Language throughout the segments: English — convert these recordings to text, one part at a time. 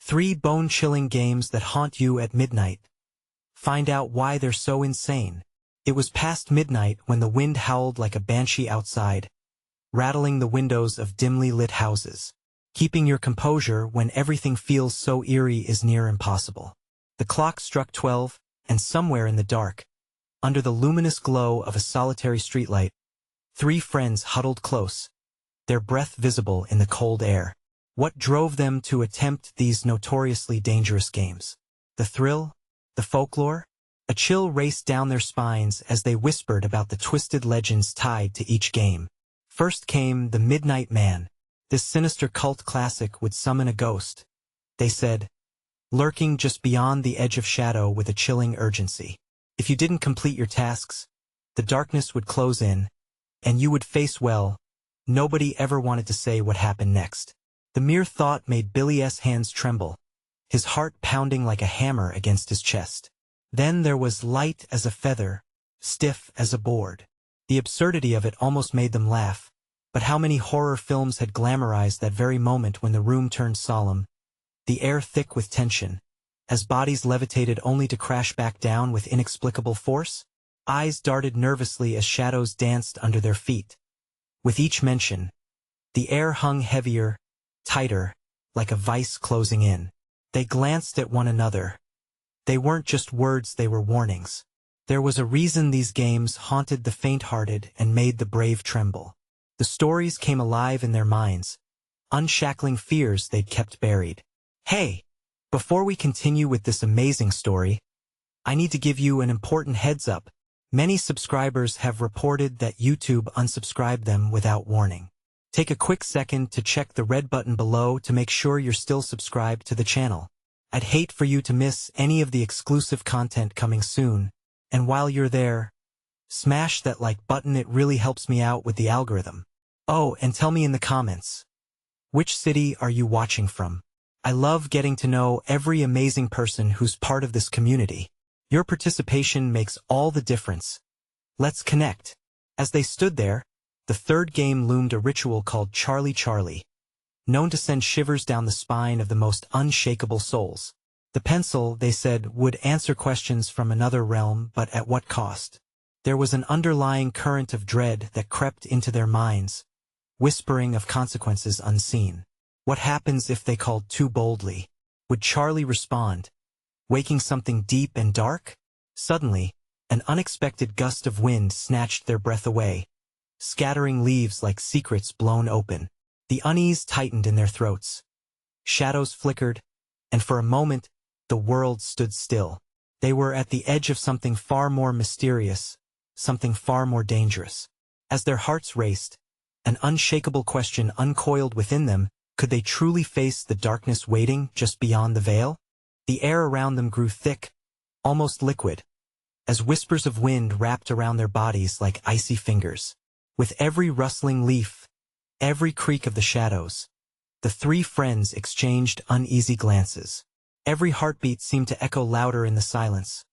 3 bone-chilling games that haunt you at midnight. Find out why they're so insane. It was past midnight when the wind howled like a banshee outside, rattling the windows of dimly lit houses. Keeping your composure when everything feels so eerie is near impossible. The clock struck 12, and somewhere in the dark, under the luminous glow of a solitary streetlight, 3 friends huddled close, their breath visible in the cold air. What drove them to attempt these notoriously dangerous games? The thrill? The folklore? A chill raced down their spines as they whispered about the twisted legends tied to each game. First came the Midnight Man. This sinister cult classic would summon a ghost, they said, lurking just beyond the edge of shadow with a chilling urgency. If you didn't complete your tasks, the darkness would close in, and you would face, well, nobody ever wanted to say what happened next. The mere thought made Billy's hands tremble, his heart pounding like a hammer against his chest. Then there was light as a feather, stiff as a board. The absurdity of it almost made them laugh, but how many horror films had glamorized that very moment when the room turned solemn, the air thick with tension, as bodies levitated only to crash back down with inexplicable force? Eyes darted nervously as shadows danced under their feet. With each mention, the air hung heavier, tighter, like a vice closing in. They glanced at one another. They weren't just words, they were warnings. There was a reason these games haunted the faint-hearted and made the brave tremble. The stories came alive in their minds, unshackling fears they'd kept buried. Hey, before we continue with this amazing story, I need to give you an important heads up. Many subscribers have reported that YouTube unsubscribed them without warning. Take a quick second to check the red button below to make sure you're still subscribed to the channel. I'd hate for you to miss any of the exclusive content coming soon, and while you're there, smash that like button, it really helps me out with the algorithm. Oh, and tell me in the comments, which city are you watching from? I love getting to know every amazing person who's part of this community. Your participation makes all the difference. Let's connect. As they stood there, the third game loomed, a ritual called Charlie Charlie, known to send shivers down the spine of the most unshakable souls. The pencil, they said, would answer questions from another realm, but at what cost? There was an underlying current of dread that crept into their minds, whispering of consequences unseen. What happens if they called too boldly? Would Charlie respond, waking something deep and dark? Suddenly, an unexpected gust of wind snatched their breath away, scattering leaves like secrets blown open. The unease tightened in their throats. Shadows flickered, and for a moment, the world stood still. They were at the edge of something far more mysterious, something far more dangerous. As their hearts raced, an unshakable question uncoiled within them: could they truly face the darkness waiting just beyond the veil? The air around them grew thick, almost liquid, as whispers of wind wrapped around their bodies like icy fingers. With every rustling leaf, every creak of the shadows, the 3 friends exchanged uneasy glances. Every heartbeat seemed to echo louder in the silence,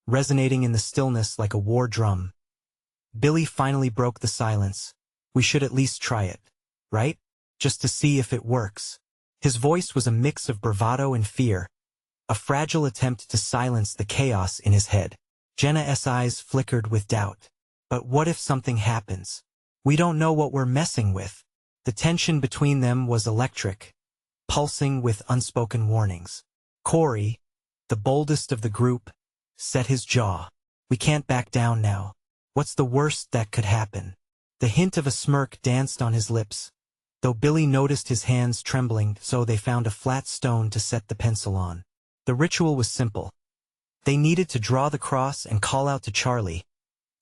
resonating in the stillness like a war drum. Billy finally broke the silence. We should at least try it, right? Just to see if it works. His voice was a mix of bravado and fear, a fragile attempt to silence the chaos in his head. Jenna's eyes flickered with doubt. But what if something happens? We don't know what we're messing with. The tension between them was electric, pulsing with unspoken warnings. Corey, the boldest of the group, set his jaw. We can't back down now. What's the worst that could happen? The hint of a smirk danced on his lips, though Billy noticed his hands trembling, so they found a flat stone to set the pencil on. The ritual was simple. They needed to draw the cross and call out to Charlie,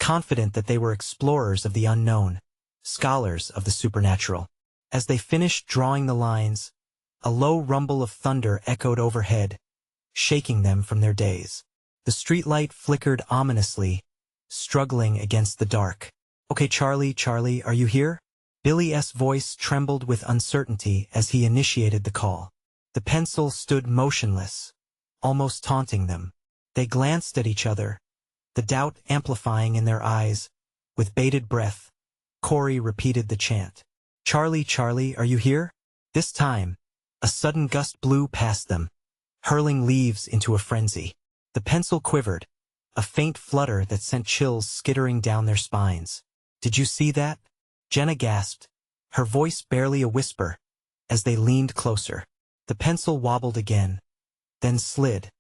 confident that they were explorers of the unknown, scholars of the supernatural. As they finished drawing the lines, a low rumble of thunder echoed overhead, shaking them from their daze. The streetlight flickered ominously, struggling against the dark. Okay, Charlie, are you here? Billy's voice trembled with uncertainty as he initiated the call. The pencil stood motionless, almost taunting them. They glanced at each other, the doubt amplifying in their eyes. With bated breath, Corey repeated the chant. Charlie, are you here? This time, a sudden gust blew past them, hurling leaves into a frenzy. The pencil quivered, a faint flutter that sent chills skittering down their spines. "Did you see that?" Jenna gasped, her voice barely a whisper, as they leaned closer. The pencil wobbled again, then slid,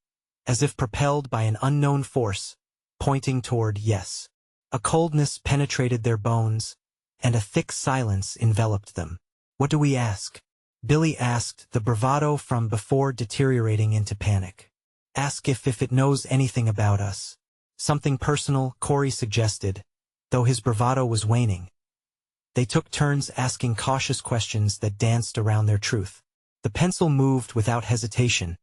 as if propelled by an unknown force, pointing toward yes. A coldness penetrated their bones, and a thick silence enveloped them. "What do we ask?" Billy asked, the bravado from before deteriorating into panic. "Ask if it knows anything about us." "Something personal," Corey suggested, though his bravado was waning. They took turns asking cautious questions that danced around their truth. The pencil moved without hesitation,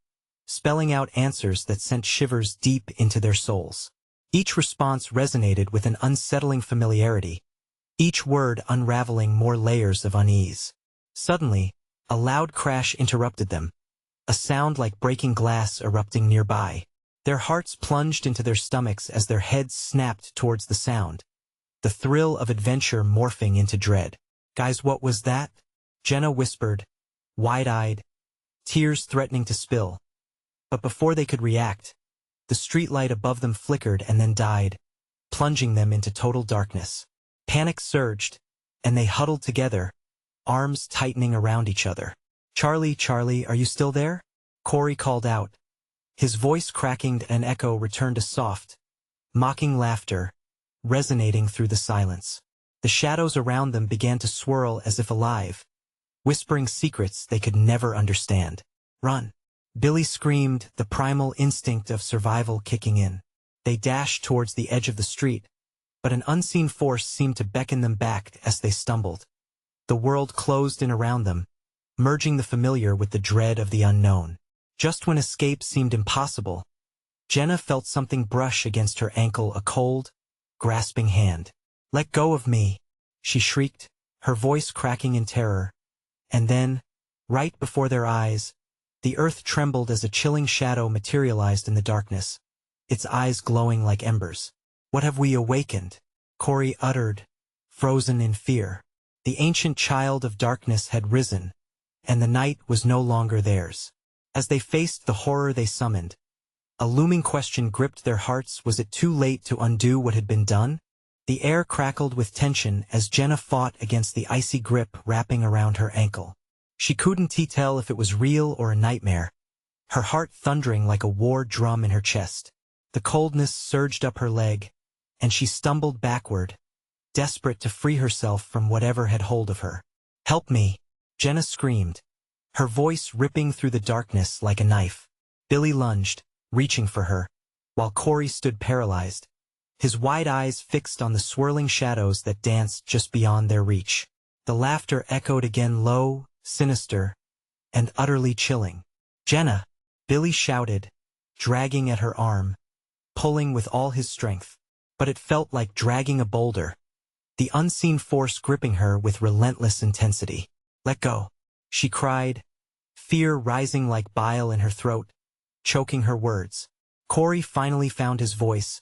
spelling out answers that sent shivers deep into their souls. Each response resonated with an unsettling familiarity, each word unraveling more layers of unease. Suddenly, a loud crash interrupted them, a sound like breaking glass erupting nearby. Their hearts plunged into their stomachs as their heads snapped towards the sound, the thrill of adventure morphing into dread. "Guys, what was that?" Jenna whispered, wide-eyed, tears threatening to spill. But before they could react, the streetlight above them flickered and then died, plunging them into total darkness. Panic surged, and they huddled together, arms tightening around each other. Charlie, are you still there?" Corey called out. His voice cracking, an echo returned, a soft, mocking laughter, resonating through the silence. The shadows around them began to swirl as if alive, whispering secrets they could never understand. "Run!" Billy screamed, the primal instinct of survival kicking in. They dashed towards the edge of the street, but an unseen force seemed to beckon them back as they stumbled. The world closed in around them, merging the familiar with the dread of the unknown. Just when escape seemed impossible, Jenna felt something brush against her ankle, a cold, grasping hand. "Let go of me," she shrieked, her voice cracking in terror. And then, right before their eyes, the earth trembled as a chilling shadow materialized in the darkness, its eyes glowing like embers. "What have we awakened?" Corey uttered, frozen in fear. The ancient child of darkness had risen, and the night was no longer theirs. As they faced the horror they summoned, a looming question gripped their hearts. Was it too late to undo what had been done? The air crackled with tension as Jenna fought against the icy grip wrapping around her ankle. She couldn't tell if it was real or a nightmare, her heart thundering like a war drum in her chest. The coldness surged up her leg, and she stumbled backward, desperate to free herself from whatever had hold of her. "Help me!" Jenna screamed, her voice ripping through the darkness like a knife. Billy lunged, reaching for her, while Corey stood paralyzed, his wide eyes fixed on the swirling shadows that danced just beyond their reach. The laughter echoed again, low, sinister, and utterly chilling. "Jenna!" Billy shouted, dragging at her arm, pulling with all his strength. But it felt like dragging a boulder, the unseen force gripping her with relentless intensity. "Let go," she cried, fear rising like bile in her throat, choking her words. Corey finally found his voice,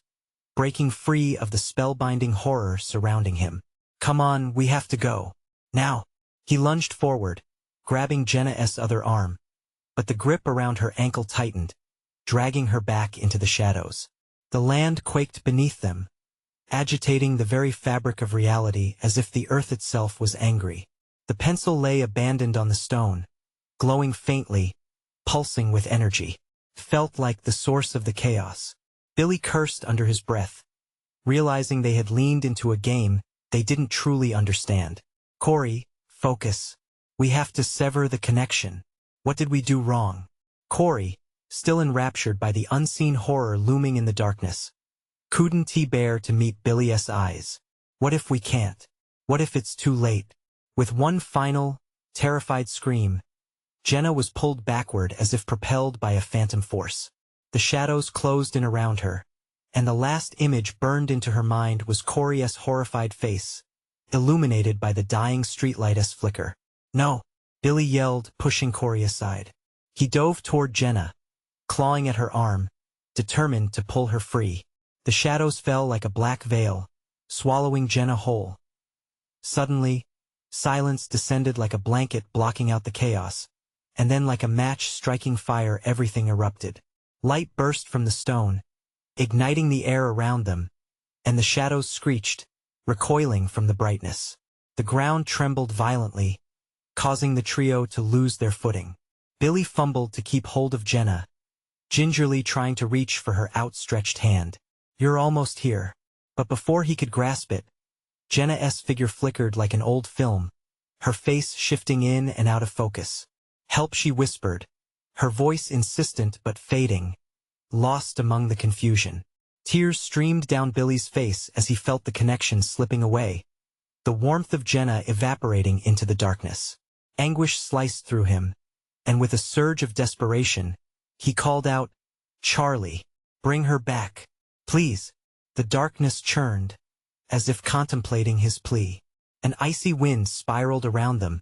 breaking free of the spellbinding horror surrounding him. "Come on, we have to go. Now." He lunged forward, grabbing Jenna's other arm, but the grip around her ankle tightened, dragging her back into the shadows. The land quaked beneath them, agitating the very fabric of reality as if the earth itself was angry. The pencil lay abandoned on the stone, glowing faintly, pulsing with energy. Felt like the source of the chaos. Billy cursed under his breath, realizing they had leaned into a game they didn't truly understand. "Corey, focus. We have to sever the connection. What did we do wrong?" Corey, still enraptured by the unseen horror looming in the darkness, couldn't bear to meet Billy's eyes. "What if we can't? What if it's too late?" With one final, terrified scream, Jenna was pulled backward as if propelled by a phantom force. The shadows closed in around her, and the last image burned into her mind was Corey's horrified face, illuminated by the dying streetlight's flicker. "No!" Billy yelled, pushing Corey aside. He dove toward Jenna, clawing at her arm, determined to pull her free. The shadows fell like a black veil, swallowing Jenna whole. Suddenly, silence descended like a blanket blocking out the chaos, and then like a match striking fire everything erupted. Light burst from the stone, igniting the air around them, and the shadows screeched, recoiling from the brightness. The ground trembled violently, causing the trio to lose their footing. Billy fumbled to keep hold of Jenna, gingerly trying to reach for her outstretched hand. "You're almost here." But before he could grasp it, Jenna's figure flickered like an old film, her face shifting in and out of focus. "Help," she whispered, her voice insistent but fading, lost among the confusion. Tears streamed down Billy's face as he felt the connection slipping away, the warmth of Jenna evaporating into the darkness. Anguish sliced through him, and with a surge of desperation, he called out, "Charlie, bring her back, please." The darkness churned, as if contemplating his plea. An icy wind spiraled around them,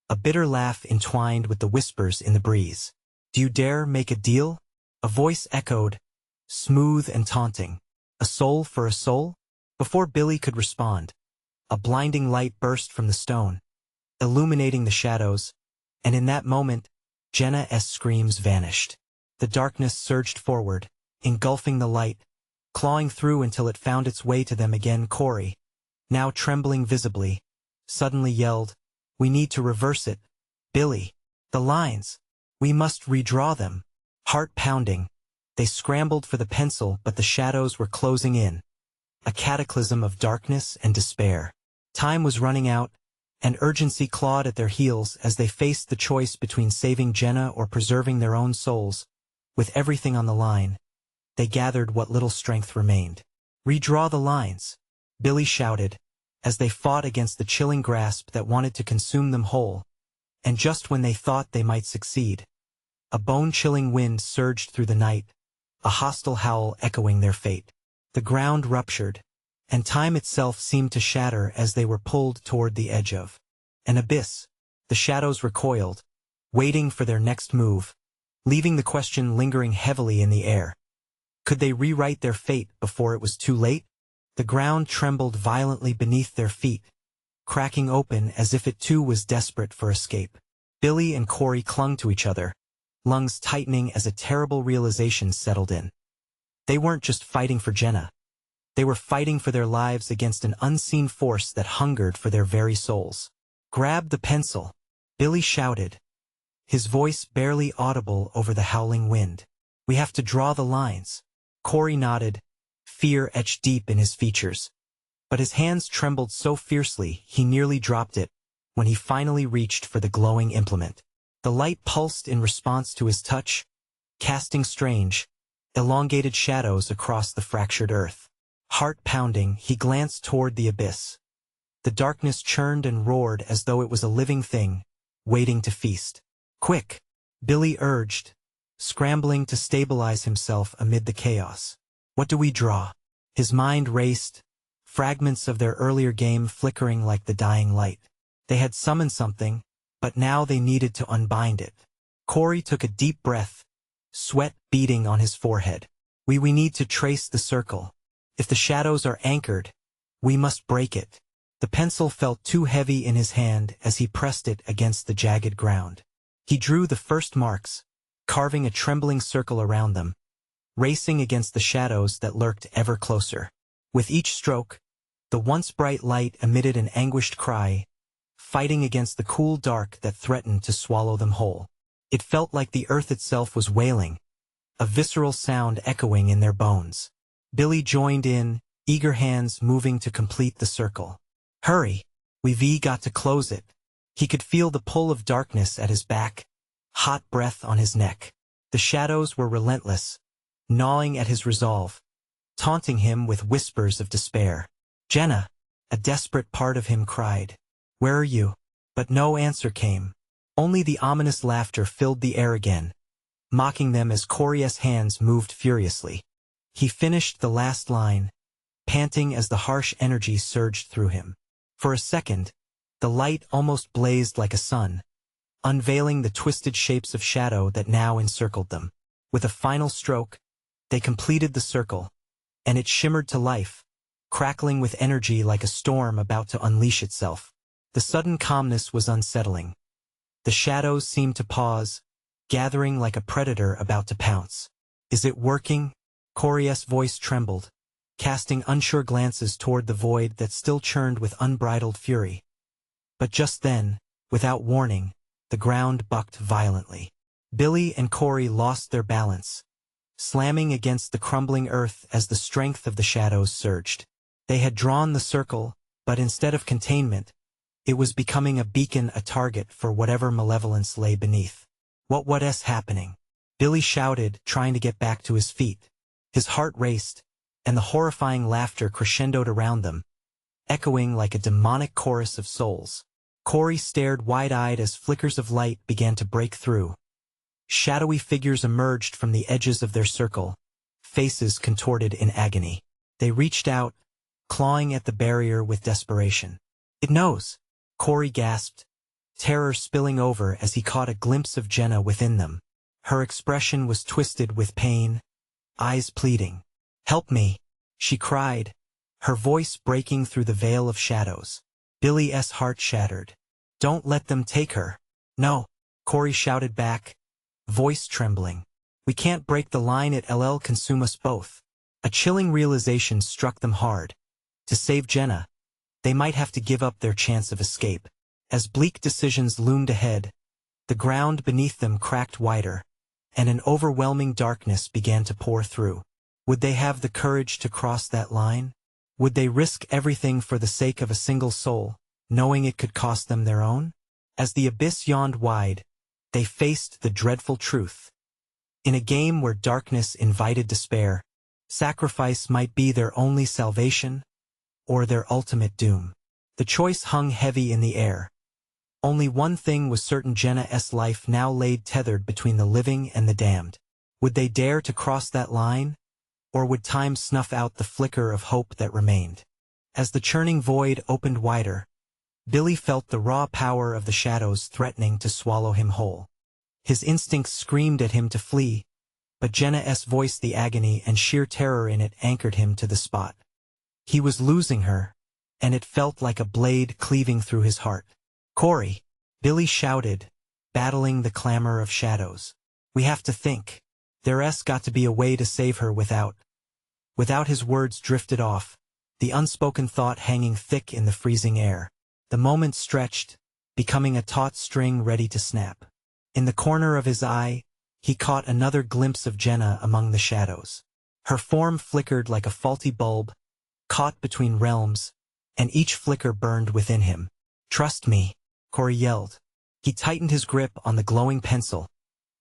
a bitter laugh entwined with the whispers in the breeze. "Do you dare make a deal?" A voice echoed, smooth and taunting. "A soul for a soul?" Before Billy could respond, a blinding light burst from the stone, illuminating the shadows, and in that moment, Jenna's screams vanished. The darkness surged forward, engulfing the light, clawing through until it found its way to them again. Corey, now trembling visibly, suddenly yelled, "We need to reverse it. Billy, the lines. We must redraw them." Heart pounding, they scrambled for the pencil, but the shadows were closing in, a cataclysm of darkness and despair. Time was running out, and urgency clawed at their heels as they faced the choice between saving Jenna or preserving their own souls. With everything on the line, they gathered what little strength remained. "Redraw the lines," Billy shouted, as they fought against the chilling grasp that wanted to consume them whole. And just when they thought they might succeed, a bone-chilling wind surged through the night, a hostile howl echoing their fate. The ground ruptured, and time itself seemed to shatter as they were pulled toward the edge of an abyss. The shadows recoiled, waiting for their next move, leaving the question lingering heavily in the air. Could they rewrite their fate before it was too late? The ground trembled violently beneath their feet, cracking open as if it too was desperate for escape. Billy and Corey clung to each other, lungs tightening as a terrible realization settled in. They weren't just fighting for Jenna. They were fighting for their lives against an unseen force that hungered for their very souls. "Grab the pencil," Billy shouted, his voice barely audible over the howling wind. "We have to draw the lines." Corey nodded, fear etched deep in his features. But his hands trembled so fiercely he nearly dropped it when he finally reached for the glowing implement. The light pulsed in response to his touch, casting strange, elongated shadows across the fractured earth. Heart pounding, he glanced toward the abyss. The darkness churned and roared as though it was a living thing, waiting to feast. "Quick," Billy urged, scrambling to stabilize himself amid the chaos. "What do we draw?" His mind raced, fragments of their earlier game flickering like the dying light. They had summoned something, but now they needed to unbind it. Corey took a deep breath, sweat beading on his forehead. We need to trace the circle. If the shadows are anchored, we must break it." The pencil felt too heavy in his hand as he pressed it against the jagged ground. He drew the first marks, carving a trembling circle around them, racing against the shadows that lurked ever closer. With each stroke, the once bright light emitted an anguished cry, fighting against the cool dark that threatened to swallow them whole. It felt like the earth itself was wailing, a visceral sound echoing in their bones. Billy joined in, eager hands moving to complete the circle. "Hurry, we've got to close it." He could feel the pull of darkness at his back, hot breath on his neck. The shadows were relentless, gnawing at his resolve, taunting him with whispers of despair. "Jenna," a desperate part of him cried. "Where are you?" But no answer came. Only the ominous laughter filled the air again, mocking them as Corey's hands moved furiously. He finished the last line, panting as the harsh energy surged through him. For a second, the light almost blazed like a sun, unveiling the twisted shapes of shadow that now encircled them. With a final stroke, they completed the circle, and it shimmered to life, crackling with energy like a storm about to unleash itself. The sudden calmness was unsettling. The shadows seemed to pause, gathering like a predator about to pounce. Is it working? Corey's voice trembled, casting unsure glances toward the void that still churned with unbridled fury. But just then, without warning, the ground bucked violently. Billy and Corey lost their balance, slamming against the crumbling earth as the strength of the shadows surged. They had drawn the circle, but instead of containment, it was becoming a beacon, a target for whatever malevolence lay beneath. What's happening? Billy shouted, trying to get back to his feet. His heart raced, and the horrifying laughter crescendoed around them, echoing like a demonic chorus of souls. Corey stared wide-eyed as flickers of light began to break through. Shadowy figures emerged from the edges of their circle, faces contorted in agony. They reached out, clawing at the barrier with desperation. "It knows!" Corey gasped, terror spilling over as he caught a glimpse of Jenna within them. Her expression was twisted with pain, eyes pleading. "Help me!" she cried, her voice breaking through the veil of shadows. Billy's heart shattered. "Don't let them take her." "No," Corey shouted back, voice trembling. "We can't break the line, it'll consume us both." A chilling realization struck them hard. To save Jenna, they might have to give up their chance of escape. As bleak decisions loomed ahead, the ground beneath them cracked wider, and an overwhelming darkness began to pour through. Would they have the courage to cross that line? Would they risk everything for the sake of a single soul, knowing it could cost them their own? As the abyss yawned wide, they faced the dreadful truth. In a game where darkness invited despair, sacrifice might be their only salvation, or their ultimate doom. The choice hung heavy in the air. Only one thing was certain: Jenna's life now lay tethered between the living and the damned. Would they dare to cross that line? Or would time snuff out the flicker of hope that remained? As the churning void opened wider, Billy felt the raw power of the shadows threatening to swallow him whole. His instincts screamed at him to flee, but Jenna's voice, the agony and sheer terror in it, anchored him to the spot. He was losing her, and it felt like a blade cleaving through his heart. "Corey!" Billy shouted, battling the clamor of shadows. "We have to think. There's got to be a way to save her without..." Without his words drifted off, the unspoken thought hanging thick in the freezing air. The moment stretched, becoming a taut string ready to snap. In the corner of his eye, he caught another glimpse of Jenna among the shadows. Her form flickered like a faulty bulb, caught between realms, and each flicker burned within him. "Trust me," Corey yelled. He tightened his grip on the glowing pencil,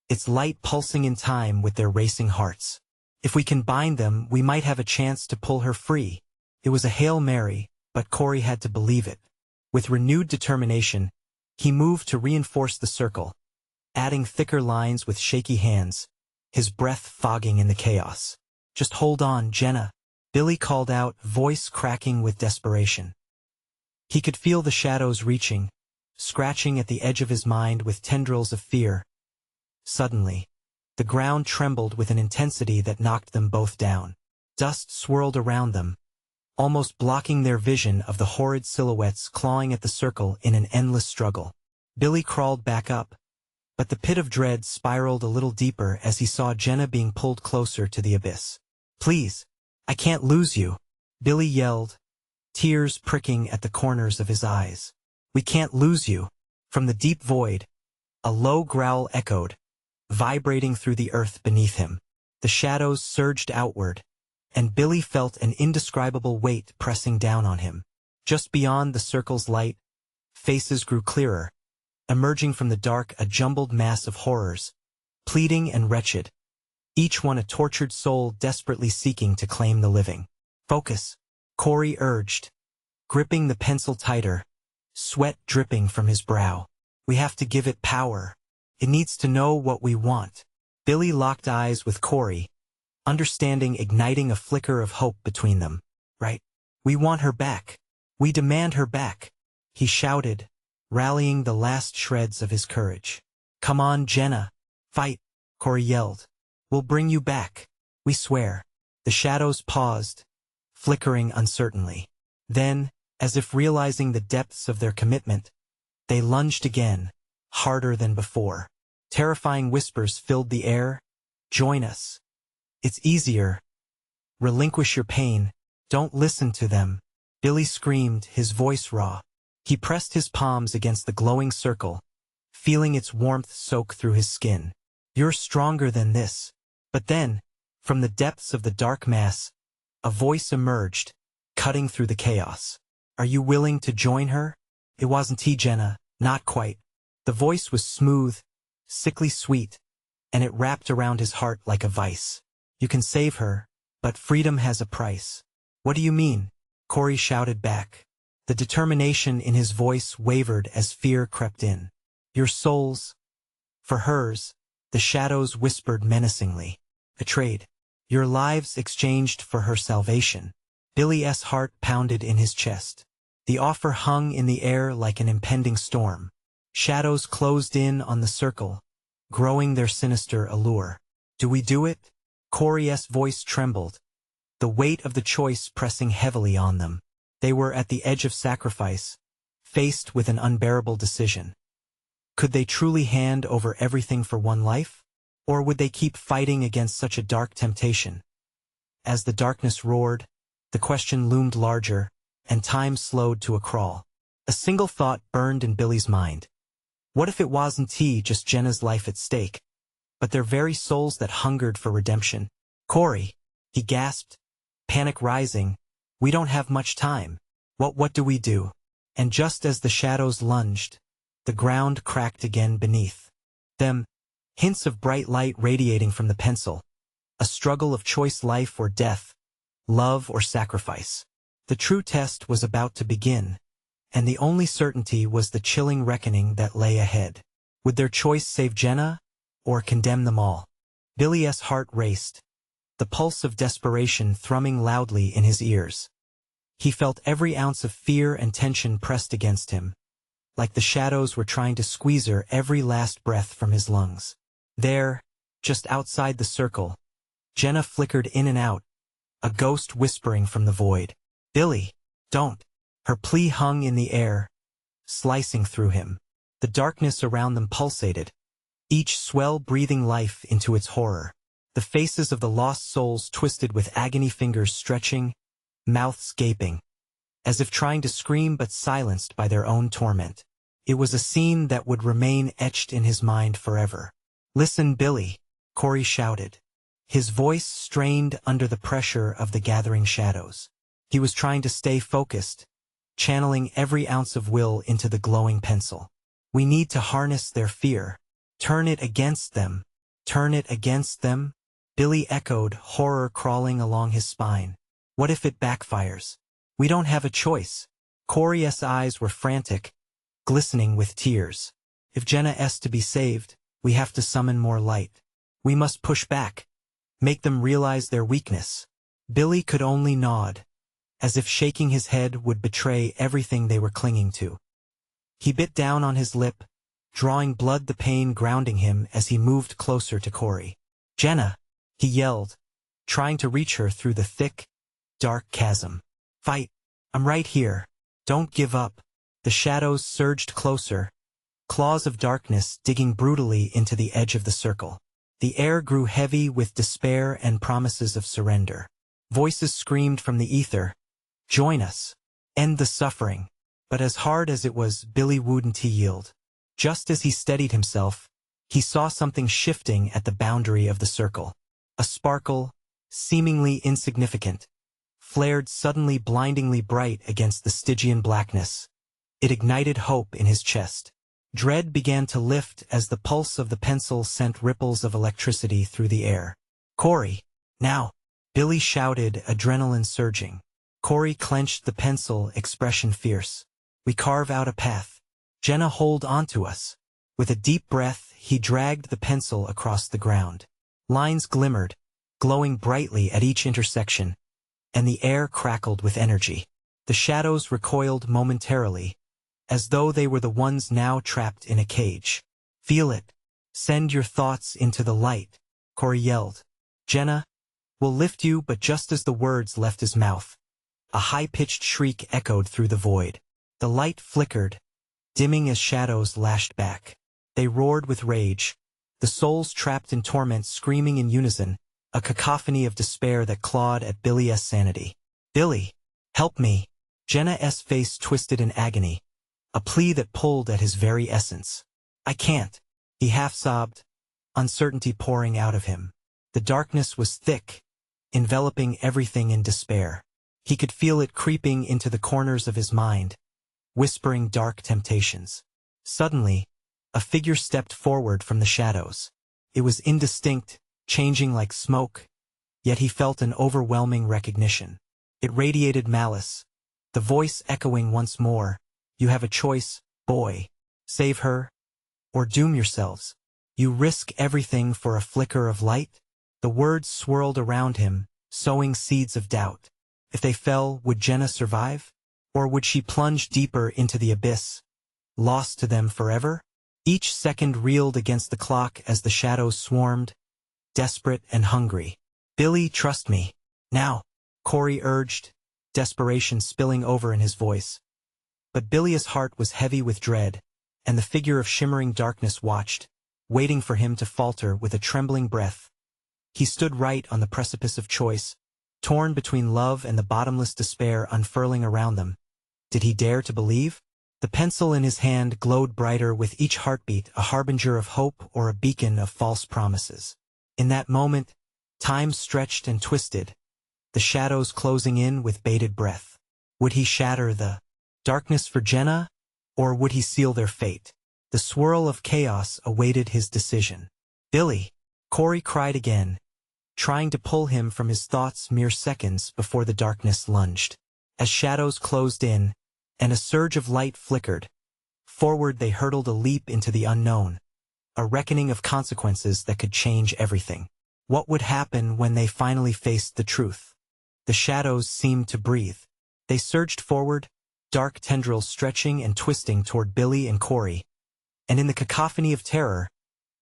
its light pulsing in time with their racing hearts. "If we can bind them, we might have a chance to pull her free." It was a Hail Mary, but Corey had to believe it. With renewed determination, he moved to reinforce the circle, adding thicker lines with shaky hands, his breath fogging in the chaos. "Just hold on, Jenna," Billy called out, voice cracking with desperation. He could feel the shadows reaching, scratching at the edge of his mind with tendrils of fear. Suddenly, the ground trembled with an intensity that knocked them both down. Dust swirled around them, almost blocking their vision of the horrid silhouettes clawing at the circle in an endless struggle. Billy crawled back up, but the pit of dread spiraled a little deeper as he saw Jenna being pulled closer to the abyss. "Please, I can't lose you," Billy yelled, tears pricking at the corners of his eyes. "We can't lose you." From the deep void, a low growl echoed, vibrating through the earth beneath him. The shadows surged outward, and Billy felt an indescribable weight pressing down on him. Just beyond the circle's light, faces grew clearer, emerging from the dark a jumbled mass of horrors, pleading and wretched, each one a tortured soul desperately seeking to claim the living. "Focus," Corey urged, gripping the pencil tighter, sweat dripping from his brow. "We have to give it power. It needs to know what we want." Billy locked eyes with Corey, understanding igniting a flicker of hope between them. "Right. We want her back. We demand her back," he shouted, rallying the last shreds of his courage. "Come on, Jenna. Fight," Corey yelled. "We'll bring you back. We swear." The shadows paused, flickering uncertainly. Then, as if realizing the depths of their commitment, they lunged again, harder than before. Terrifying whispers filled the air. Join us. It's easier. Relinquish your pain. Don't listen to them. Billy screamed, his voice raw. He pressed his palms against the glowing circle, feeling its warmth soak through his skin. You're stronger than this. But then, from the depths of the dark mass, a voice emerged, cutting through the chaos. Are you willing to join her? It wasn't Jenna, not quite. The voice was smooth, sickly sweet, and it wrapped around his heart like a vice. You can save her, but freedom has a price. What do you mean? Corey shouted back. The determination in his voice wavered as fear crept in. Your souls. For hers, the shadows whispered menacingly. A trade. Your lives exchanged for her salvation. Billy's heart pounded in his chest. The offer hung in the air like an impending storm. Shadows closed in on the circle, growing their sinister allure. Do we do it? Corey's voice trembled, the weight of the choice pressing heavily on them. They were at the edge of sacrifice, faced with an unbearable decision. Could they truly hand over everything for one life? Or would they keep fighting against such a dark temptation? As the darkness roared, the question loomed larger, and time slowed to a crawl. A single thought burned in Billy's mind. What if it wasn't just Jenna's life at stake, but their very souls that hungered for redemption? Corey, he gasped, panic rising. We don't have much time. What do we do? And just as the shadows lunged, the ground cracked again beneath them, hints of bright light radiating from the pencil. A struggle of choice, life or death, love or sacrifice. The true test was about to begin, and the only certainty was the chilling reckoning that lay ahead. Would their choice save Jenna, or condemn them all? Billy's heart raced, the pulse of desperation thrumming loudly in his ears. He felt every ounce of fear and tension pressed against him, like the shadows were trying to squeeze every last breath from his lungs. There, just outside the circle, Jenna flickered in and out, a ghost whispering from the void. Billy, don't. Her plea hung in the air, slicing through him. The darkness around them pulsated, each swell breathing life into its horror. The faces of the lost souls twisted with agony, fingers stretching, mouths gaping, as if trying to scream but silenced by their own torment. It was a scene that would remain etched in his mind forever. Listen, Billy, Corey shouted, his voice strained under the pressure of the gathering shadows. He was trying to stay focused, channeling every ounce of will into the glowing pencil. We need to harness their fear. Turn it against them. Turn it against them? Billy echoed, horror crawling along his spine. What if it backfires? We don't have a choice. Corey's eyes were frantic, glistening with tears. If Jenna's to be saved, we have to summon more light. We must push back, make them realize their weakness. Billy could only nod, as if shaking his head would betray everything they were clinging to. He bit down on his lip, drawing blood, the pain grounding him as he moved closer to Corey. Jenna, he yelled, trying to reach her through the thick, dark chasm. Fight. I'm right here. Don't give up. The shadows surged closer, claws of darkness digging brutally into the edge of the circle. The air grew heavy with despair and promises of surrender. Voices screamed from the ether. Join us. End the suffering. But as hard as it was, Billy wouldn't yield. Just as he steadied himself, he saw something shifting at the boundary of the circle. A sparkle, seemingly insignificant, flared suddenly blindingly bright against the Stygian blackness. It ignited hope in his chest. Dread began to lift as the pulse of the pencil sent ripples of electricity through the air. Corey, now! Billy shouted, adrenaline surging. Corey clenched the pencil, expression fierce. We carve out a path. Jenna, hold onto us. With a deep breath, he dragged the pencil across the ground. Lines glimmered, glowing brightly at each intersection, and the air crackled with energy. The shadows recoiled momentarily, as though they were the ones now trapped in a cage. Feel it. Send your thoughts into the light, Corey yelled. Jenna, we'll lift you. But just as the words left his mouth, a high-pitched shriek echoed through the void. The light flickered, dimming as shadows lashed back. They roared with rage, the souls trapped in torment screaming in unison, a cacophony of despair that clawed at Billy's sanity. "Billy, help me!" Jenna's face twisted in agony, a plea that pulled at his very essence. "I can't," he half-sobbed, uncertainty pouring out of him. The darkness was thick, enveloping everything in despair. He could feel it creeping into the corners of his mind, whispering dark temptations. Suddenly, a figure stepped forward from the shadows. It was indistinct, changing like smoke, yet he felt an overwhelming recognition. It radiated malice, the voice echoing once more, "You have a choice, boy. Save her, or doom yourselves. You risk everything for a flicker of light?" The words swirled around him, sowing seeds of doubt. If they fell, would Jenna survive? Or would she plunge deeper into the abyss, lost to them forever? Each second reeled against the clock as the shadows swarmed, desperate and hungry. "Billy, trust me. Now," Corey urged, desperation spilling over in his voice. But Billy's heart was heavy with dread, and the figure of shimmering darkness watched, waiting for him to falter with a trembling breath. He stood right on the precipice of choice, torn between love and the bottomless despair unfurling around them. Did he dare to believe? The pencil in his hand glowed brighter with each heartbeat, a harbinger of hope or a beacon of false promises. In that moment, time stretched and twisted, the shadows closing in with bated breath. Would he shatter the darkness for Jenna, or would he seal their fate? The swirl of chaos awaited his decision. "Billy!" Corey cried again, trying to pull him from his thoughts mere seconds before the darkness lunged. As shadows closed in, and a surge of light flickered, forward they hurtled a leap into the unknown, a reckoning of consequences that could change everything. What would happen when they finally faced the truth? The shadows seemed to breathe. They surged forward, dark tendrils stretching and twisting toward Billy and Corey, and in the cacophony of terror,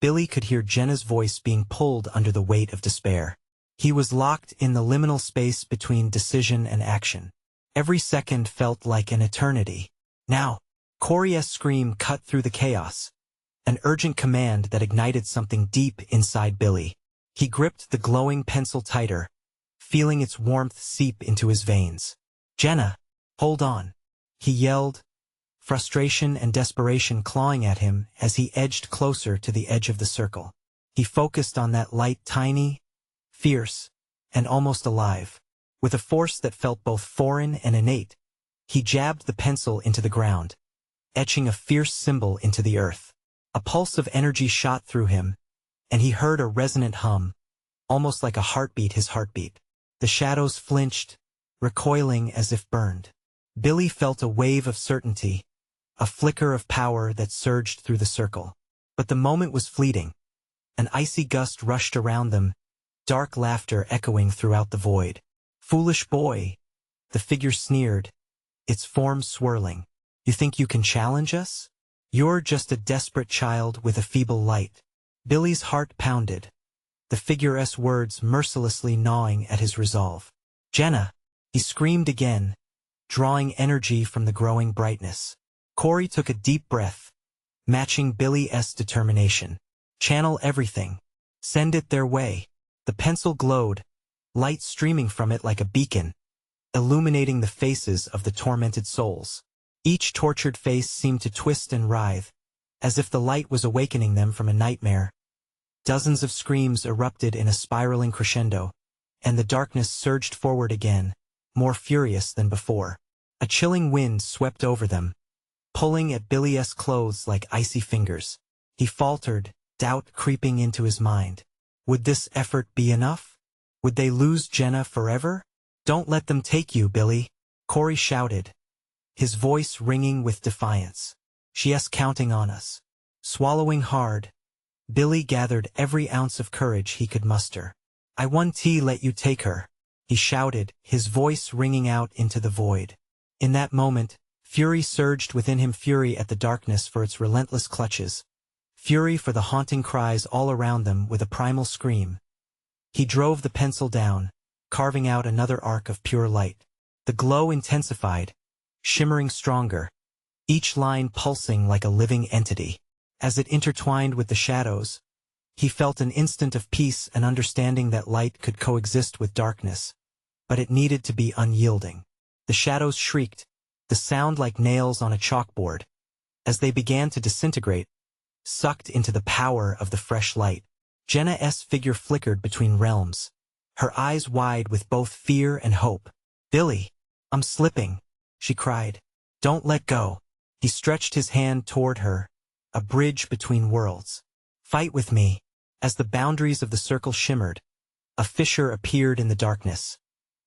Billy could hear Jenna's voice being pulled under the weight of despair. He was locked in the liminal space between decision and action. Every second felt like an eternity. Now, Corey's scream cut through the chaos, an urgent command that ignited something deep inside Billy. He gripped the glowing pencil tighter, feeling its warmth seep into his veins. "Jenna, hold on," he yelled, frustration and desperation clawing at him as he edged closer to the edge of the circle. He focused on that light, tiny, fierce, and almost alive. With a force that felt both foreign and innate, he jabbed the pencil into the ground, etching a fierce symbol into the earth. A pulse of energy shot through him, and he heard a resonant hum, almost like a heartbeat his heartbeat. The shadows flinched, recoiling as if burned. Billy felt a wave of certainty, a flicker of power that surged through the circle. But the moment was fleeting. An icy gust rushed around them, dark laughter echoing throughout the void. "Foolish boy," the figure sneered, its form swirling. "You think you can challenge us? You're just a desperate child with a feeble light." Billy's heart pounded, the figure's words mercilessly gnawing at his resolve. "Jenna!" he screamed again, drawing energy from the growing brightness. Corey took a deep breath, matching Billy's determination. "Channel everything. Send it their way." The pencil glowed, light streaming from it like a beacon, illuminating the faces of the tormented souls. Each tortured face seemed to twist and writhe, as if the light was awakening them from a nightmare. Dozens of screams erupted in a spiraling crescendo, and the darkness surged forward again, more furious than before. A chilling wind swept over them, pulling at Billy's clothes like icy fingers. He faltered, doubt creeping into his mind. Would this effort be enough? Would they lose Jenna forever? "Don't let them take you, Billy," Corey shouted, his voice ringing with defiance. "She's counting on us." Swallowing hard, Billy gathered every ounce of courage he could muster. "I won't let you take her," he shouted, his voice ringing out into the void. In that moment, fury surged within him, fury at the darkness for its relentless clutches, fury for the haunting cries all around them. With a primal scream, he drove the pencil down, carving out another arc of pure light. The glow intensified, shimmering stronger, each line pulsing like a living entity. As it intertwined with the shadows, He felt an instant of peace and understanding that light could coexist with darkness, but it needed to be unyielding. The shadows shrieked, the sound like nails on a chalkboard, as they began to disintegrate, sucked into the power of the fresh light. Jenna's figure flickered between realms, her eyes wide with both fear and hope. "Billy, I'm slipping," she cried. "Don't let go." He stretched his hand toward her, a bridge between worlds. "Fight with me." As the boundaries of the circle shimmered, a fissure appeared in the darkness,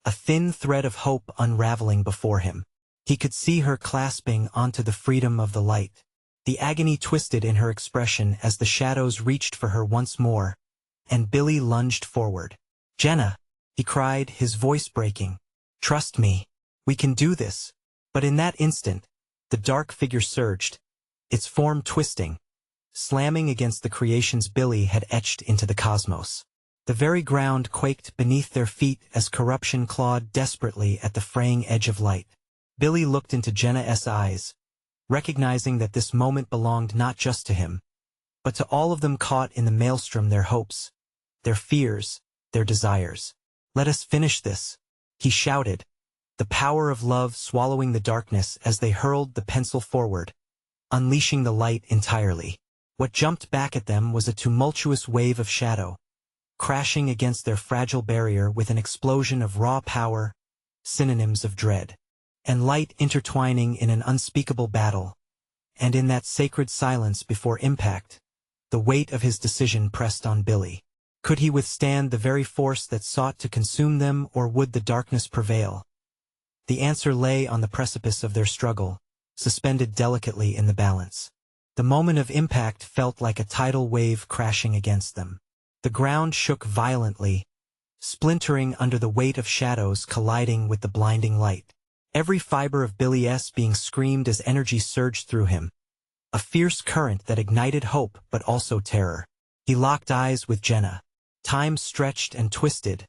a thin thread of hope unraveling before him. He could see her clasping onto the freedom of the light. The agony twisted in her expression as the shadows reached for her once more, and Billy lunged forward. "Jenna," he cried, his voice breaking. "Trust me. We can do this." But in that instant, the dark figure surged, its form twisting, slamming against the creations Billy had etched into the cosmos. The very ground quaked beneath their feet as corruption clawed desperately at the fraying edge of light. Billy looked into Jenna's eyes, recognizing that this moment belonged not just to him, but to all of them caught in the maelstrom, their hopes, their fears, their desires. "Let us finish this," he shouted, the power of love swallowing the darkness as they hurled the pencil forward, unleashing the light entirely. What jumped back at them was a tumultuous wave of shadow, crashing against their fragile barrier with an explosion of raw power, synonyms of dread, and light intertwining in an unspeakable battle. And in that sacred silence before impact, the weight of his decision pressed on Billy. Could he withstand the very force that sought to consume them, or would the darkness prevail? The answer lay on the precipice of their struggle, suspended delicately in the balance. The moment of impact felt like a tidal wave crashing against them. The ground shook violently, splintering under the weight of shadows colliding with the blinding light. Every fiber of Billy's being screamed as energy surged through him, a fierce current that ignited hope but also terror. He locked eyes with Jenna. Time stretched and twisted,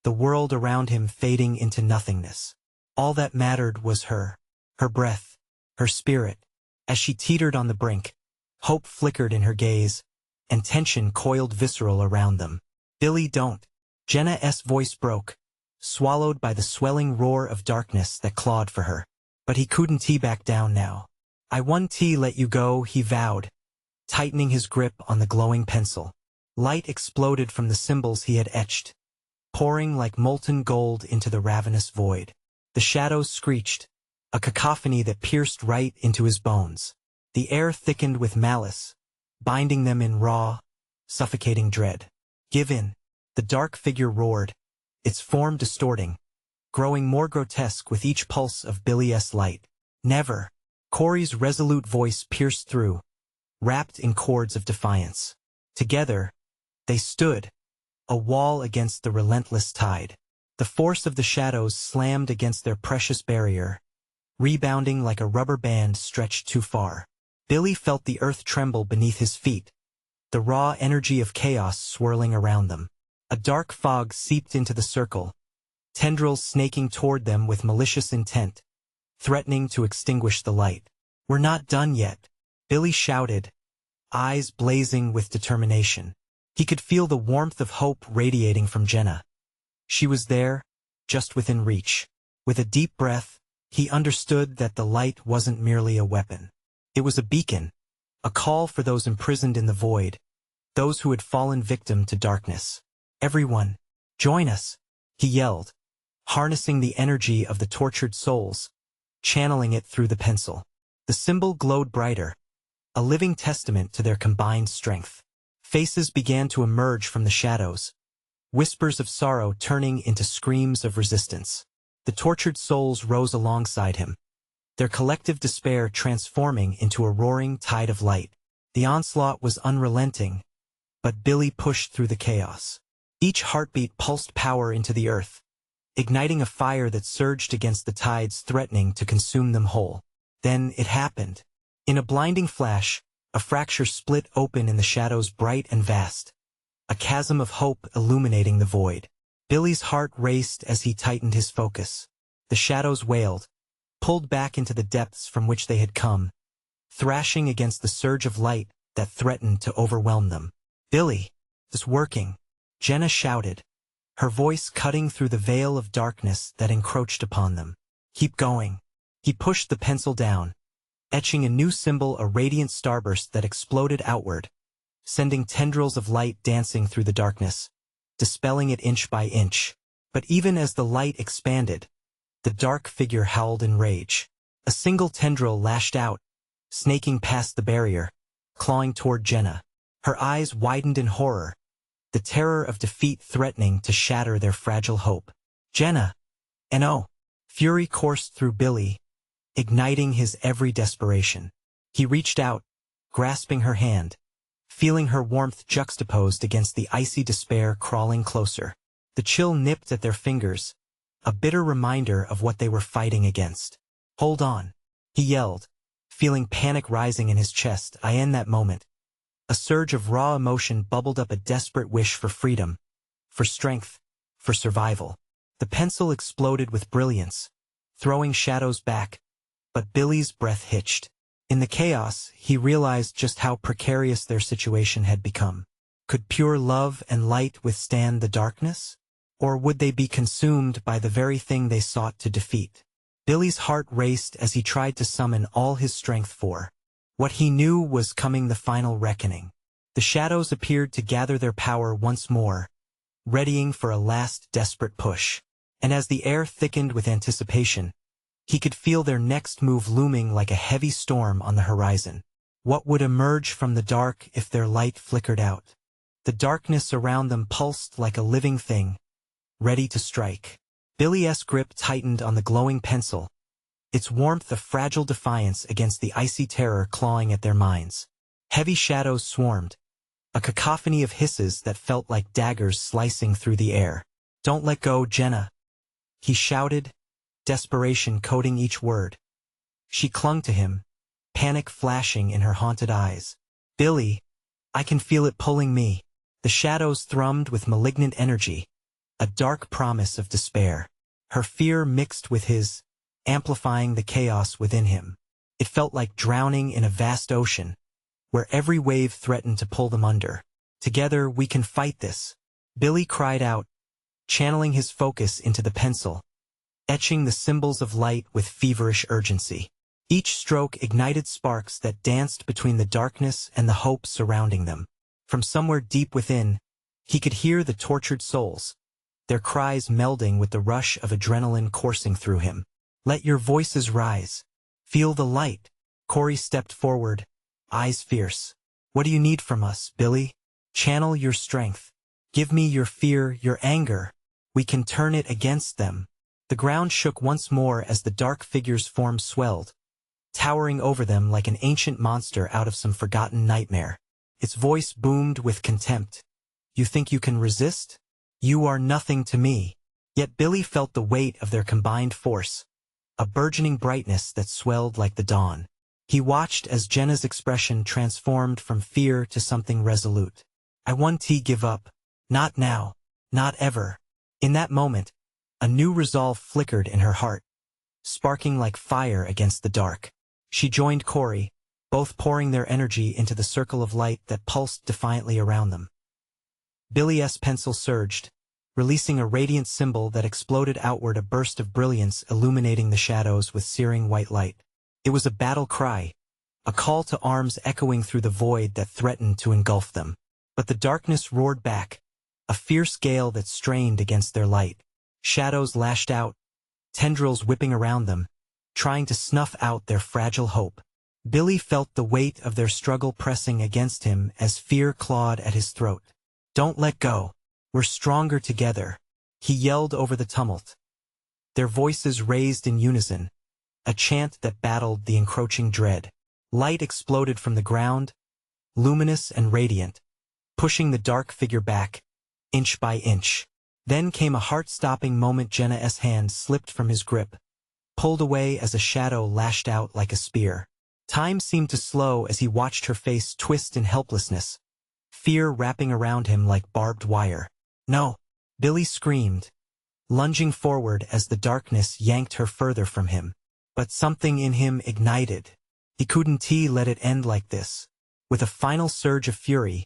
the world around him fading into nothingness. All that mattered was her breath, her spirit. As she teetered on the brink, hope flickered in her gaze, and tension coiled visceral around them. "Billy, don't." Jenna's voice broke, swallowed by the swelling roar of darkness that clawed for her. But he couldn't back down now. "I won't let you go," he vowed, tightening his grip on the glowing pencil. Light exploded from the symbols he had etched, pouring like molten gold into the ravenous void. The shadows screeched, a cacophony that pierced right into his bones. The air thickened with malice, binding them in raw, suffocating dread. "Give in," the dark figure roared, its form distorting, growing more grotesque with each pulse of Billy's light. "Never." Corey's resolute voice pierced through, wrapped in chords of defiance. Together, they stood, a wall against the relentless tide. The force of the shadows slammed against their precious barrier, rebounding like a rubber band stretched too far. Billy felt the earth tremble beneath his feet, the raw energy of chaos swirling around them. A dark fog seeped into the circle, tendrils snaking toward them with malicious intent, threatening to extinguish the light. "We're not done yet," Billy shouted, eyes blazing with determination. He could feel the warmth of hope radiating from Jenna. She was there, just within reach. With a deep breath, he understood that the light wasn't merely a weapon. It was a beacon, a call for those imprisoned in the void, those who had fallen victim to darkness. "Everyone, join us," he yelled, harnessing the energy of the tortured souls, channeling it through the pencil. The symbol glowed brighter, a living testament to their combined strength. Faces began to emerge from the shadows, whispers of sorrow turning into screams of resistance. The tortured souls rose alongside him, their collective despair transforming into a roaring tide of light. The onslaught was unrelenting, but Billy pushed through the chaos. Each heartbeat pulsed power into the earth, igniting a fire that surged against the tides threatening to consume them whole. Then it happened. In a blinding flash, a fracture split open in the shadows bright and vast, a chasm of hope illuminating the void. Billy's heart raced as he tightened his focus. The shadows wailed, pulled back into the depths from which they had come, thrashing against the surge of light that threatened to overwhelm them. "Billy!" "It's working," Jenna shouted, her voice cutting through the veil of darkness that encroached upon them. "Keep going." He pushed the pencil down, etching a new symbol, a radiant starburst that exploded outward, sending tendrils of light dancing through the darkness, dispelling it inch by inch. But even as the light expanded, the dark figure howled in rage. A single tendril lashed out, snaking past the barrier, clawing toward Jenna. Her eyes widened in horror, the terror of defeat threatening to shatter their fragile hope. "Jenna!" And oh! Fury coursed through Billy, igniting his every desperation. He reached out, grasping her hand, feeling her warmth juxtaposed against the icy despair crawling closer. The chill nipped at their fingers, a bitter reminder of what they were fighting against. "Hold on," he yelled, feeling panic rising in his chest. In that moment, a surge of raw emotion bubbled up, a desperate wish for freedom, for strength, for survival. The pencil exploded with brilliance, throwing shadows back, but Billy's breath hitched. In the chaos, he realized just how precarious their situation had become. Could pure love and light withstand the darkness? Or would they be consumed by the very thing they sought to defeat? Billy's heart raced as he tried to summon all his strength for what he knew was coming, the final reckoning. The shadows appeared to gather their power once more, readying for a last desperate push. And as the air thickened with anticipation, he could feel their next move looming like a heavy storm on the horizon. What would emerge from the dark if their light flickered out? The darkness around them pulsed like a living thing, ready to strike. Billy's grip tightened on the glowing pencil, its warmth a fragile defiance against the icy terror clawing at their minds. Heavy shadows swarmed, a cacophony of hisses that felt like daggers slicing through the air. "Don't let go, Jenna," he shouted, desperation coating each word. She clung to him, panic flashing in her haunted eyes. "Billy, I can feel it pulling me." The shadows thrummed with malignant energy, a dark promise of despair. Her fear mixed with his, amplifying the chaos within him. It felt like drowning in a vast ocean, where every wave threatened to pull them under. "Together we can fight this," Billy cried out, channeling his focus into the pencil, etching the symbols of light with feverish urgency. Each stroke ignited sparks that danced between the darkness and the hope surrounding them. From somewhere deep within, he could hear the tortured souls, their cries melding with the rush of adrenaline coursing through him. "Let your voices rise. Feel the light." Corey stepped forward, eyes fierce. "What do you need from us, Billy? Channel your strength. Give me your fear, your anger. We can turn it against them." The ground shook once more as the dark figure's form swelled, towering over them like an ancient monster out of some forgotten nightmare. Its voice boomed with contempt. "You think you can resist? You are nothing to me." Yet Billy felt the weight of their combined force, a burgeoning brightness that swelled like the dawn. He watched as Jenna's expression transformed from fear to something resolute. "I won't give up. Not now. Not ever." In that moment, a new resolve flickered in her heart, sparking like fire against the dark. She joined Corey, both pouring their energy into the circle of light that pulsed defiantly around them. Billy's pencil surged, releasing a radiant symbol that exploded outward, a burst of brilliance illuminating the shadows with searing white light. It was a battle cry, a call to arms echoing through the void that threatened to engulf them. But the darkness roared back, a fierce gale that strained against their light. Shadows lashed out, tendrils whipping around them, trying to snuff out their fragile hope. Billy felt the weight of their struggle pressing against him as fear clawed at his throat. "Don't let go. We're stronger together," he yelled over the tumult. Their voices raised in unison, a chant that battled the encroaching dread. Light exploded from the ground, luminous and radiant, pushing the dark figure back, inch by inch. Then came a heart-stopping moment. Jenna's hand slipped from his grip, pulled away as a shadow lashed out like a spear. Time seemed to slow as he watched her face twist in helplessness, fear wrapping around him like barbed wire. "No!" Billy screamed, lunging forward as the darkness yanked her further from him. But something in him ignited. He couldn't let it end like this. With a final surge of fury,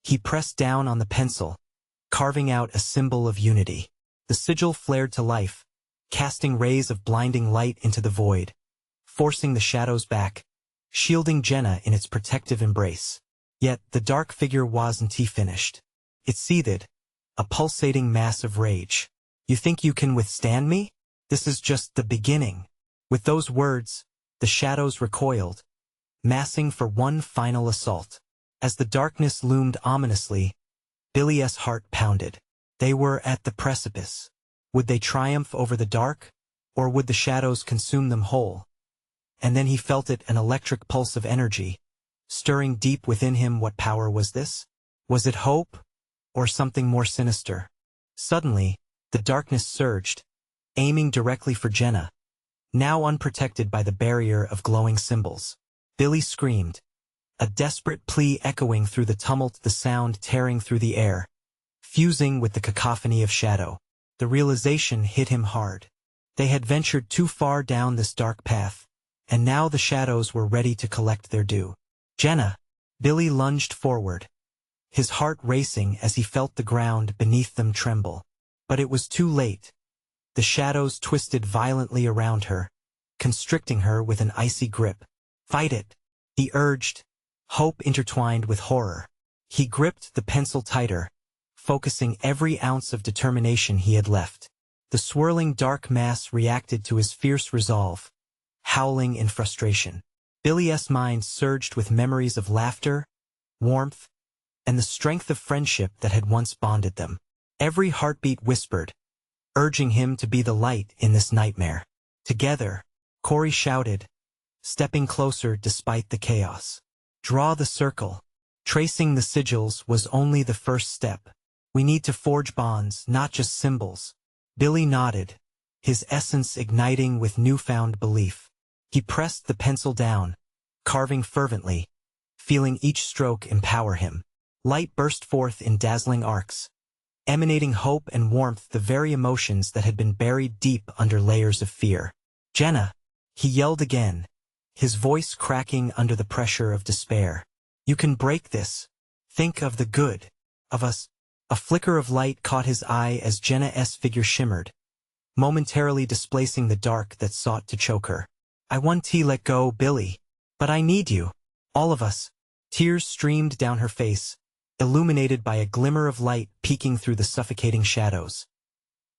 He pressed down on the pencil, carving out a symbol of unity. The sigil flared to life, casting rays of blinding light into the void, forcing the shadows back, shielding Jenna in its protective embrace. Yet the dark figure wasn't finished. It seethed, a pulsating mass of rage. "You think you can withstand me? This is just the beginning." With those words, the shadows recoiled, massing for one final assault. As the darkness loomed ominously, Billy's heart pounded. They were at the precipice. Would they triumph over the dark, or would the shadows consume them whole? And then he felt it, an electric pulse of energy, stirring deep within him. What power was this? Was it hope, or something more sinister? Suddenly, the darkness surged, aiming directly for Jenna, now unprotected by the barrier of glowing symbols. Billy screamed, a desperate plea echoing through the tumult, the sound tearing through the air, fusing with the cacophony of shadow. The realization hit him hard. They had ventured too far down this dark path, and now the shadows were ready to collect their due. "Jenna!" Billy lunged forward, his heart racing as he felt the ground beneath them tremble. But it was too late. The shadows twisted violently around her, constricting her with an icy grip. "Fight it!" he urged, hope intertwined with horror. He gripped the pencil tighter, focusing every ounce of determination he had left. The swirling dark mass reacted to his fierce resolve, howling in frustration. Billy's mind surged with memories of laughter, warmth, and the strength of friendship that had once bonded them. Every heartbeat whispered, urging him to be the light in this nightmare. "Together," Corey shouted, stepping closer despite the chaos. "Draw the circle." Tracing the sigils was only the first step. "We need to forge bonds, not just symbols." Billy nodded, his essence igniting with newfound belief. He pressed the pencil down, carving fervently, feeling each stroke empower him. Light burst forth in dazzling arcs, emanating hope and warmth, the very emotions that had been buried deep under layers of fear. "Jenna!" he yelled again, his voice cracking under the pressure of despair. "You can break this. Think of the good of us." A flicker of light caught his eye as Jenna's figure shimmered, momentarily displacing the dark that sought to choke her. "I want to let go, Billy. But I need you. All of us." Tears streamed down her face, illuminated by a glimmer of light peeking through the suffocating shadows.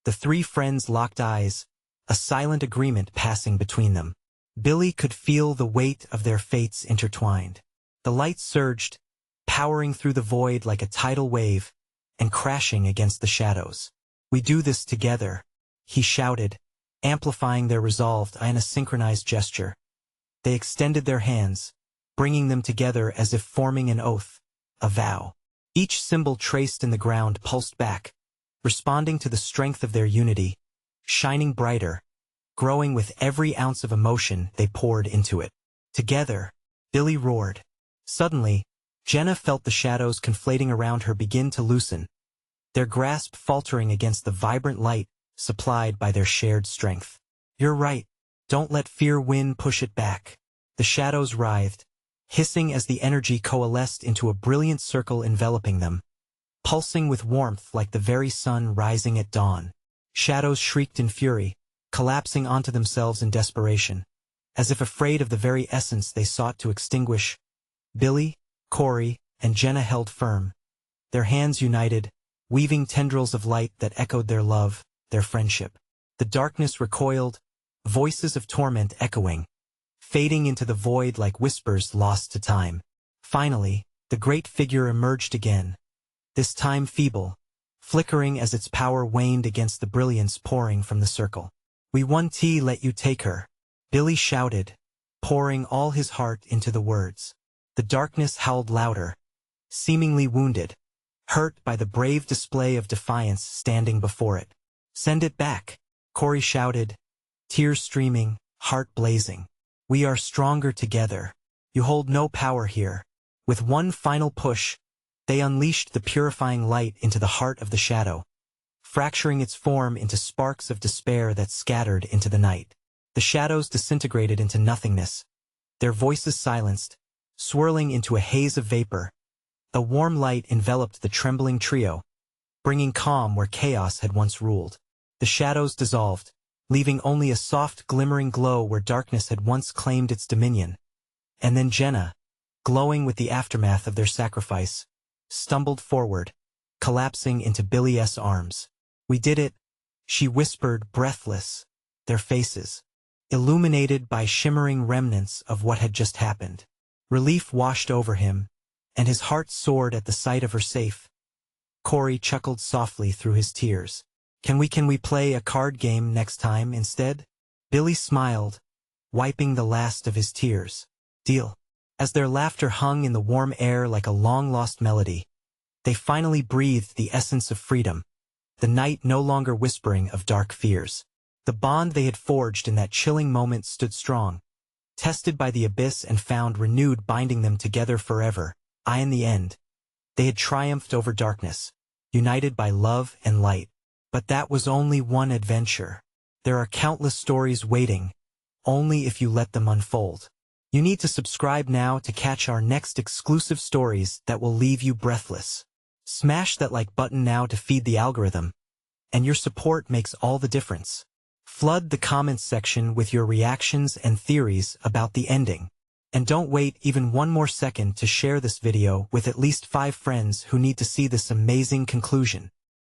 The three friends locked eyes, a silent agreement passing between them. Billy could feel the weight of their fates intertwined. The light surged, powering through the void like a tidal wave, and crashing against the shadows. "We do this together," he shouted, amplifying their resolve in a synchronized gesture. They extended their hands, bringing them together as if forming an oath, a vow. Each symbol traced in the ground pulsed back, responding to the strength of their unity, shining brighter, growing with every ounce of emotion they poured into it. "Together!" Billy roared. Suddenly, Jenna felt the shadows conflating around her begin to loosen, their grasp faltering against the vibrant light supplied by their shared strength. "You're right. Don't let fear win, push it back." The shadows writhed, hissing as the energy coalesced into a brilliant circle enveloping them, pulsing with warmth like the very sun rising at dawn. Shadows shrieked in fury, collapsing onto themselves in desperation, as if afraid of the very essence they sought to extinguish. Billy, Corey, and Jenna held firm, their hands united, weaving tendrils of light that echoed their love, their friendship. The darkness recoiled, voices of torment echoing, fading into the void like whispers lost to time. Finally, the great figure emerged again, this time feeble, flickering as its power waned against the brilliance pouring from the circle. "We want to let you take her," Billy shouted, pouring all his heart into the words. The darkness howled louder, seemingly wounded, hurt by the brave display of defiance standing before it. "Send it back," Corey shouted, tears streaming, heart blazing. "We are stronger together. You hold no power here." With one final push, they unleashed the purifying light into the heart of the shadow, fracturing its form into sparks of despair that scattered into the night. The shadows disintegrated into nothingness, their voices silenced, swirling into a haze of vapor, A warm light enveloped the trembling trio, bringing calm where chaos had once ruled. The shadows dissolved, leaving only a soft glimmering glow where darkness had once claimed its dominion. And then Jenna, glowing with the aftermath of their sacrifice, stumbled forward, collapsing into Billy's arms. "We did it," she whispered, breathless, their faces illuminated by shimmering remnants of what had just happened. Relief washed over him, and his heart soared at the sight of her safe. Corey chuckled softly through his tears. Can we play a card game next time instead?" Billy smiled, wiping the last of his tears. "Deal." As their laughter hung in the warm air like a long-lost melody, they finally breathed the essence of freedom, the night no longer whispering of dark fears. The bond they had forged in that chilling moment stood strong, tested by the abyss and found renewed binding them together forever. In the end, they had triumphed over darkness, united by love and light. But that was only one adventure. There are countless stories waiting, only if you let them unfold. You need to subscribe now to catch our next exclusive stories that will leave you breathless. Smash that like button now to feed the algorithm, and your support makes all the difference. Flood the comments section with your reactions and theories about the ending. And don't wait even one more second to share this video with at least 5 friends who need to see this amazing conclusion.